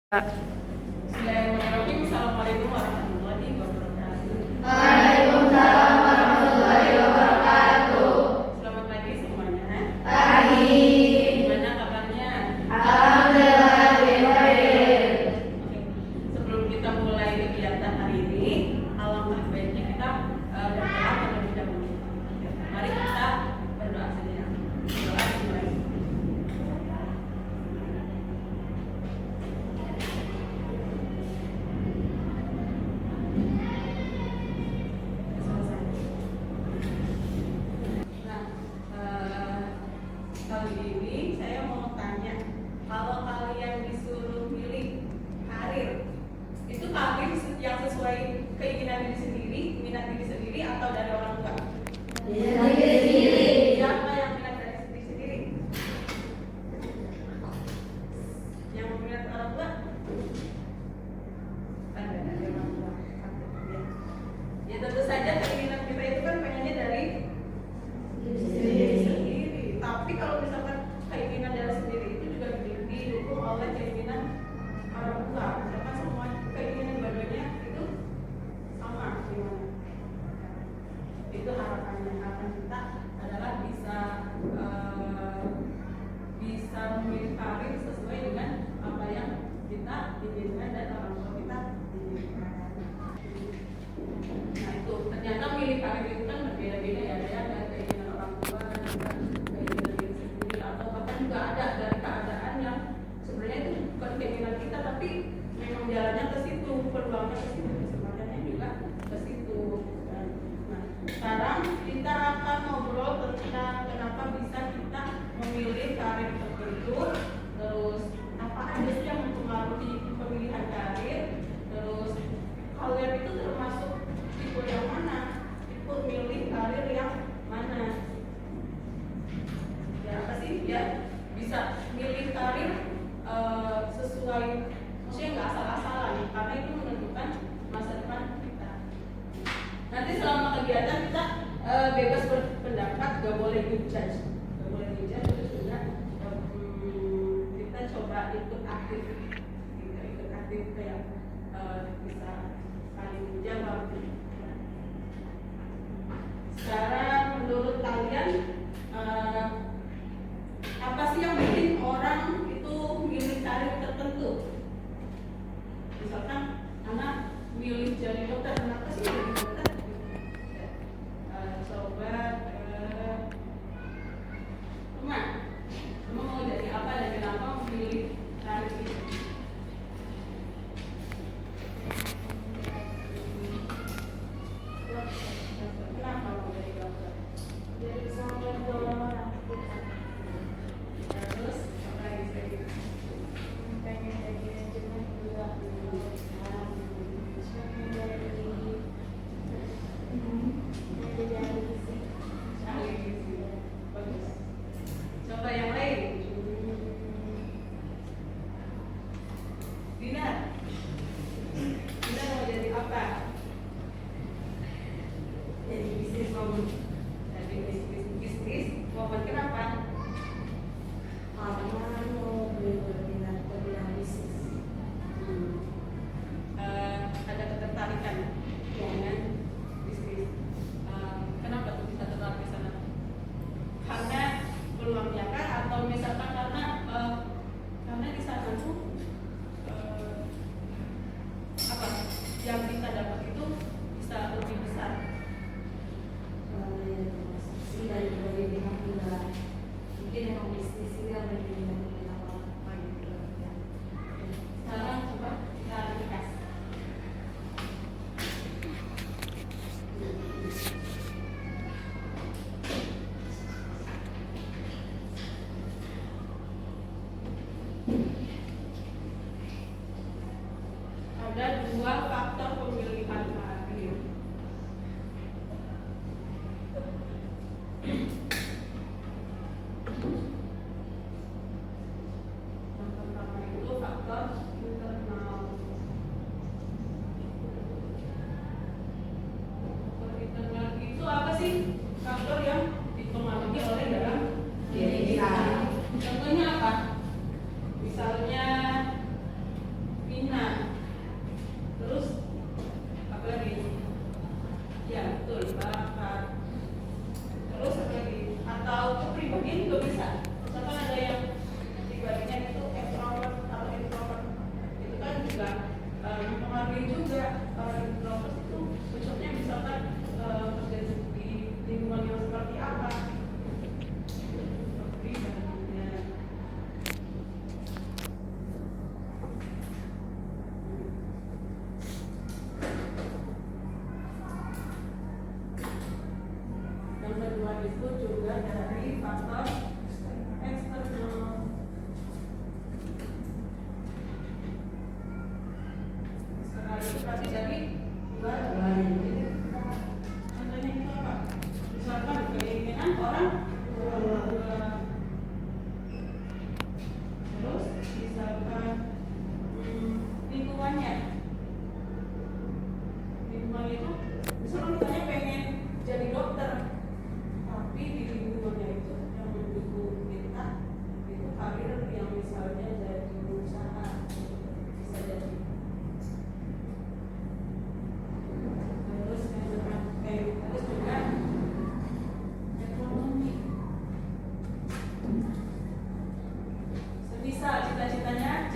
Bismillahirrahmanirrahim. Assalamualaikum warahmatullahi wabarakatuh. Waalaikumsalam warahmatullahi wabarakatuh. Selamat pagi semuanya. Pagi. Gimana kabarnya? Alhamdulillah baik. Oke. Sebelum kita mulai kegiatan hari ini, alangkah baiknya kita berdoa terlebih dahulu. Mari kita berdoa saja. Doa dimulai. Kali ini saya mau tanya, kalau kalian disuruh milih karir, itu karir yang sesuai keinginan diri sendiri, minat diri sendiri, atau dari orang tua? Diri sendiri. Siapa yang minat dari diri sendiri? Yang minat orang tua? Ada dari orang tua. Ya tentu saja keinginan kita itu kan pengennya dari diri sendiri. Tapi kalau misalkan keinginan dari sendiri itu juga didukung oleh keinginan orang tua, misalkan semua keinginan dua-duanya itu sama, gimana? Itu harapan kita adalah bisa memilih karir sesuai dengan apa yang kita inginkan dan orang tua kita inginkan. Nah itu ternyata milih karir itu kan berbeda-beda ya, ada yang dari keinginan orang tua dan juga keinginan diri sendiri, atau bahkan juga ada dari keadaan yang sebenarnya itu bukan keinginan kita tapi memang jalannya ke situ, peluangnya ke situ, kesempatannya juga ke situ. Nah sekarang kita akan ngobrol tentang kenapa bisa kita memilih karir tertentu, terus apa aja sih yang mempengaruhi pemilihan karir, terus kalian itu termasuk tipe yang mana, tipe milih karir yang mana, ya apa sih ya bisa milih karir sesuai, maksudnya nggak asal-asalan karena itu menentukan masa depan kita. Nanti selama kegiatan kita bebas berpendapat, gak boleh ngejudge, terus juga kita coba ikut aktif, kayak bisa saling menjawab. Sekarang menurut kalian apa sih yang bikin orang itu milih karir tertentu? Misalkan anak milih jadi dokter, kenapa sih jadi dokter? Coba Uma mau jadi apa dan kenapa memilih karir itu? Kenapa mau jadi dokter? Jadi bisa membantu orang. Terus apa lagi sih? Pengen jadi manajemen juga. Pengen jadi Ahli gizi. Bagus. Coba yang lain. Dinar mau jadi apa? jadi bisnis om. Jadi bisnis. Mau kenapa? Karena mau berminat bidang bisnis. Ada ketertarikan dengan bisnis. Kenapa tuh bisa tertarik di sana? Karena peluangnya kah, atau misalkan karena di sana tuh apa yang kita dapat itu bisa lebih besar. Dari berbagai pihak juga. Mungkin emang bisnis itu yang lebih apa gitu ya. Sekarang coba kita ringkas. Ada dua faktor pemilihan karir. Yang pertama itu faktor internal. Faktor internal itu apa sih? Faktor yang dipengaruhi oleh dalam diri kita. Contohnya apa? Misalnya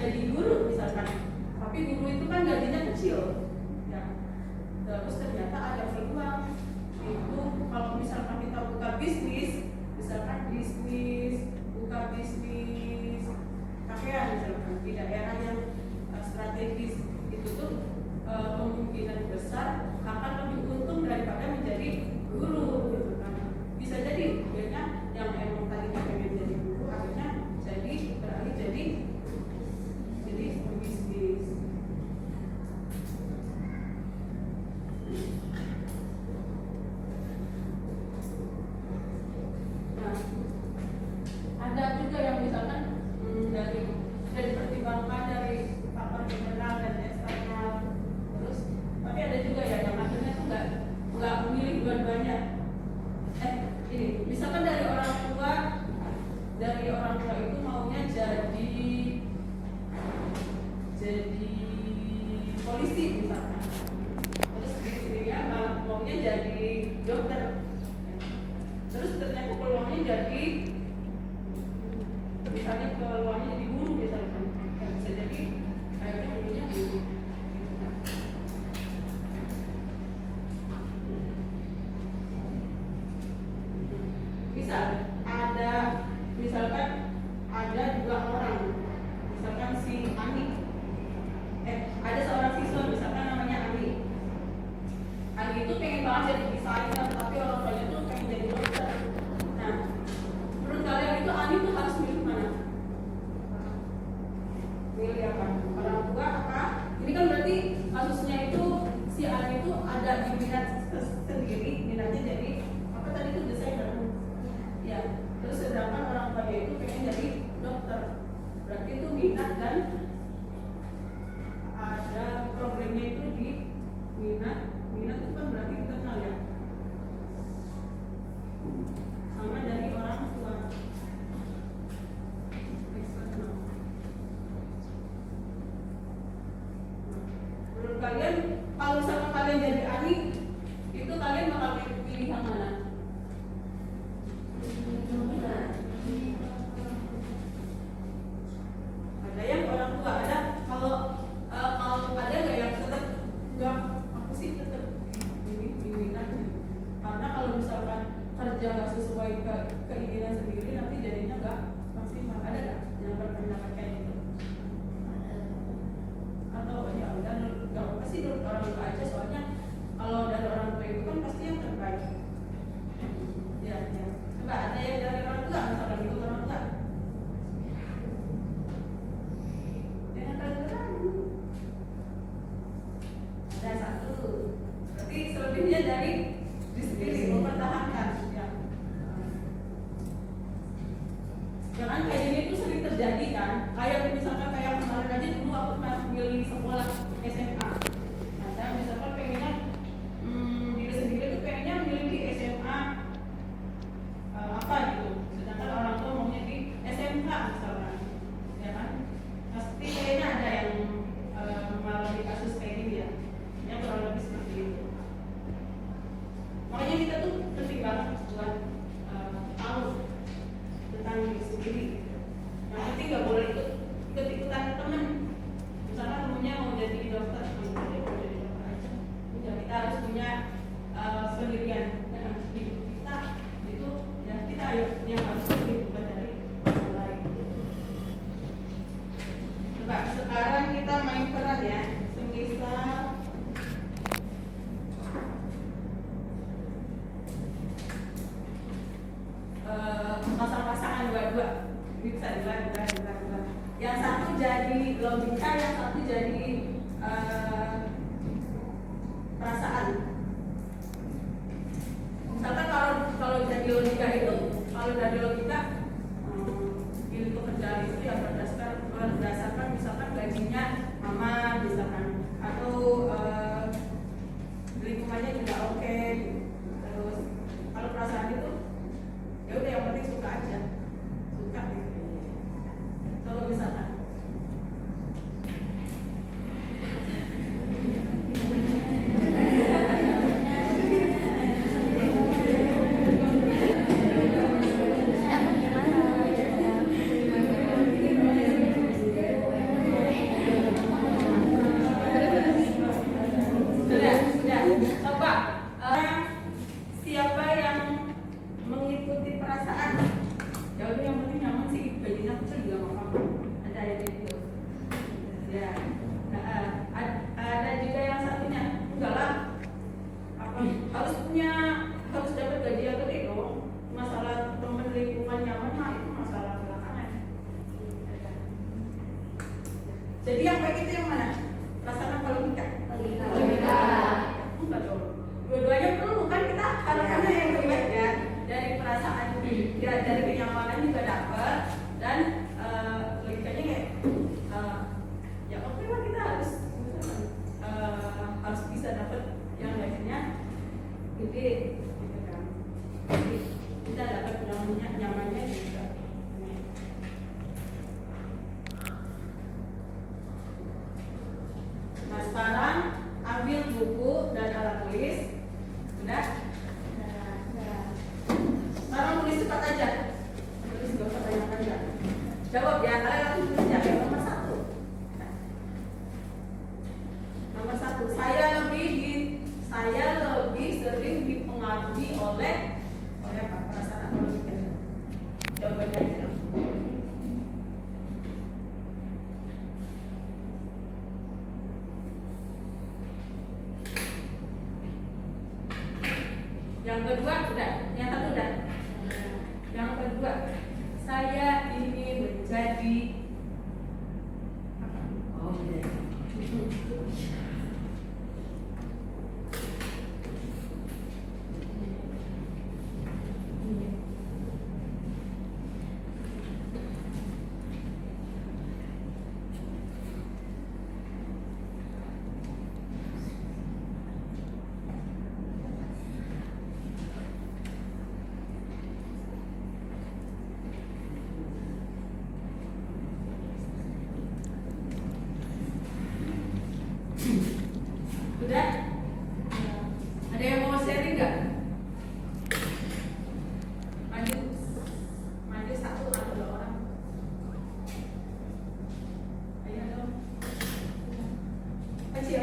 jadi guru misalkan, tapi guru itu kan gajinya kecil, ya. Terus ternyata ada peluang itu kalau misalkan kita buka bisnis, misalkan buka bisnis pakaian misalkan di daerah yang strategis, itu tuh kemungkinan besar akan lebih untung daripada menjadi guru gitu kan. Bisa jadi akhirnya yang emang tadi pengen jadi guru akhirnya beralih jadi bisnis. Nah, ada juga yang misalkan dari pertimbangan dari faktor internal dan eksternal, terus tapi ada juga ya yang akhirnya tuh nggak memilih dua-duanya. Ini misalkan dari orang tua itu maunya jadi polisi misalkan, terus istrinya malah maunya jadi dokter, terus ternyata peluangnya jadi misalnya peluangnya jadi guru misalkan, bisa jadi akhirnya dulunya guru. Misalkan ada dua orang, misalkan si Ani, ada seorang siswa misalkan namanya Ani. Ani itu pengen banget jadi desainer, tapi orang tuanya tuh pengen jadi dokter. Nah, menurut kalian itu Ani tuh harus milih mana? Milih apa? Orang tua apa? Ini kan berarti kasusnya itu si Ani itu ada di minat sendiri, minatnya jadi apa tadi itu desainer. Ya, terus sedangkan orang tuanya itu pengen jadi dokter, berarti itu minat dan ada problemnya itu di minat itu kan berarti internal ya, sama dari orang tua eksternal. Menurut kalian kalau misalkan kalian jadi Ani, itu kalian bakal pilih yang mana? Ada yang orang tua, ada kalau ada nggak yang tetap nggak, aku sih tetap ini karena kalau misalkan kerja nggak sesuai keinginan sendiri nanti jadinya nggak maksimal. Ada nggak yang berpendapat kayak gitu? Atau ya udah nggak apa sih menurut orang tua aja, soalnya kalau dari orang tua itu kan pasti yang terbaik. Ya. Coba ada yang dari orang tua, misalkan itu orang tua. Jangan ragu-ragu. Ada satu. Berarti selebihnya dari diri mempertahankan. Ya. Jangan kayak gini tuh sering terjadi kan. Kayak misalkan kayak kemarin aja dulu aku pernah milih sekolah SMA. Nah, saya misalkan pengennya diri sendiri tuh pengennya milih di SMA apa gitu, sedangkan orang tua maunya di SMK misalkan, ya kan? Pasti kayaknya ada yang mengalami kasus kayak gini ya, yang kurang lebih seperti itu. Makanya kita tuh penting banget buat tahu tentang diri sendiri. Yang penting nggak boleh ikut-ikutan temen. Misalkan temennya mau jadi dokter, mau jadi dokter aja. Udah, kita harus punya pendirian dengan hidup kita itu. Kita yang harus lebih bukan dari yang lain. Coba sekarang kita main peran ya, semisal pasang-pasangan dua-dua, bisa dua. Yang satu jadi logika, yang satu jadi perasaan. Misalkan kalau jadi logika itu, kalau dari logika pilih pekerjaan itu yang berdasarkan misalkan gajinya aman misalkan, atau lingkungannya juga oke. Terus kalau perasaan itu ya udah yang penting suka aja, suka gitu. Kalau misalkan Jadi yang baik itu yang mana? Perasaan apa logika? Logika. Enggak dong. Dua-duanya perlu kan, kita harapannya yang terbaik ya. Dari perasaan, ya, dari kenyamanan juga dapat, dan logikanya kayak ya oke lah, kita harus bisa dapat yang lainnya gede gitu kan. Jadi kita dapat nyamannya juga. Nah sekarang ambil buku dan alat tulis. Udah? Sekarang tulis cepat aja. Tulis gak usah banyak-banyak. Jawab ya, kalian langsung tulis aja. Nomor 1. Nomor 1, saya lebih sering dipengaruhi oleh apa? Perasaan atau logika? Jawabannya aja. Yang kedua udah, yang satu udah. Yang kedua, saya ingin menjadi apa? Oh iya. Udah? Ada yang mau sharing nggak? Maju satu atau 2 orang. Ayo dong. Aci.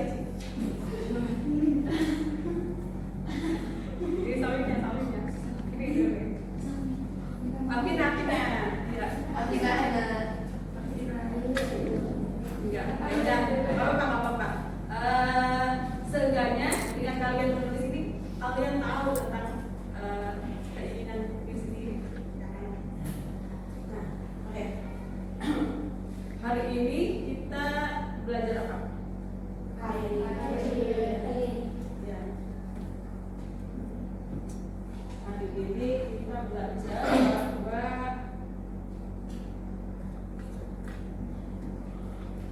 Ini sawinya. Ini dulu. Akhirnya. Tidak. Tidak ada. Enggak. Udah. Apa-apa. Seenggaknya dengan kalian menulis ini, kalian tahu tentang keinginan diri sendiri. Nah, oke. Hari ini kita belajar apa? Ya. Hari ini kita belajar bahwa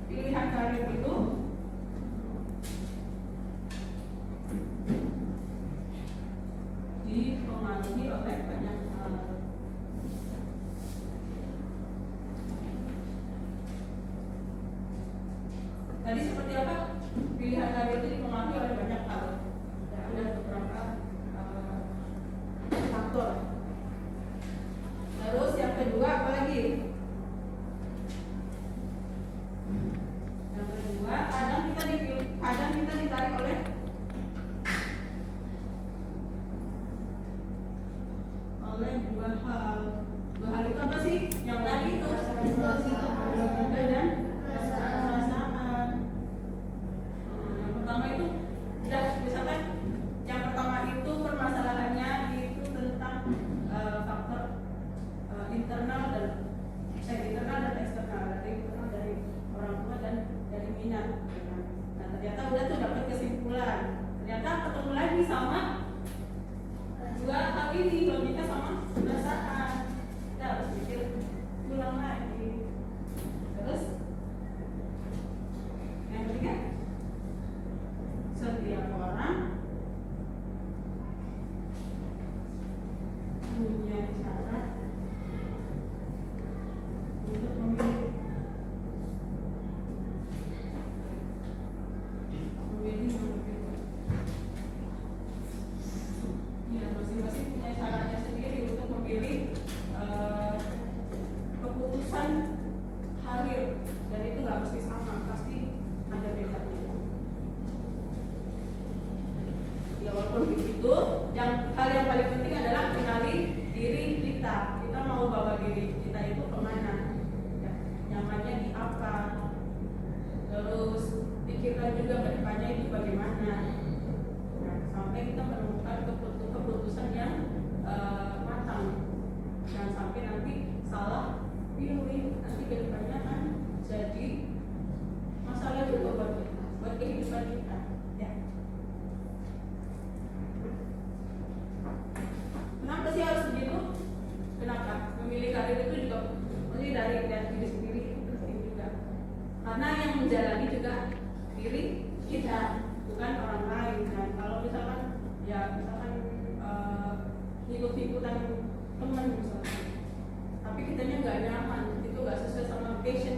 pilihan karir itu dipengaruhi oleh banyak hal. Tadi seperti apa? Pilihan karir itu dipengaruhi oleh banyak hal. Ada beberapa faktor. Terus yang kedua apa lagi? Yang kedua, kadang kita ditarik oleh dua hal. Dua hal itu apa sih? Yang tadi itu dan perasaan. Yang pertama itu udah misalkan yang pertama itu permasalahannya itu tentang faktor internal dan eksternal. Dari internal dari orang tua dan dari minat. Nah ternyata udah tuh dapat kesimpulan. Ternyata ketemu lagi sama dua hal ini, logika sama perasaan. Kita harus pikir ulang lagi. Terus yang ketiga, setiap orang punya cara untuk memilih ya, masing-masing punya caranya sendiri untuk memilih keputusan karir, dan itu nggak mesti sama, pasti ada bedanya. Ya walaupun begitu, hal yang paling penting adalah kenali diri kita. Kita mau bawa diri kita itu kemana? Ya, nyamannya di apa? Terus pikirkan juga kedepannya itu bagaimana. Nah, sampai kita menemukan keputusan yang matang. Jangan sampai nanti salah pilih menjalani juga diri kita, bukan orang lain kan. Kalau misalkan ya misalkan ikut-ikutan teman misalkan, tapi kitanya nggak nyaman, itu nggak sesuai sama passion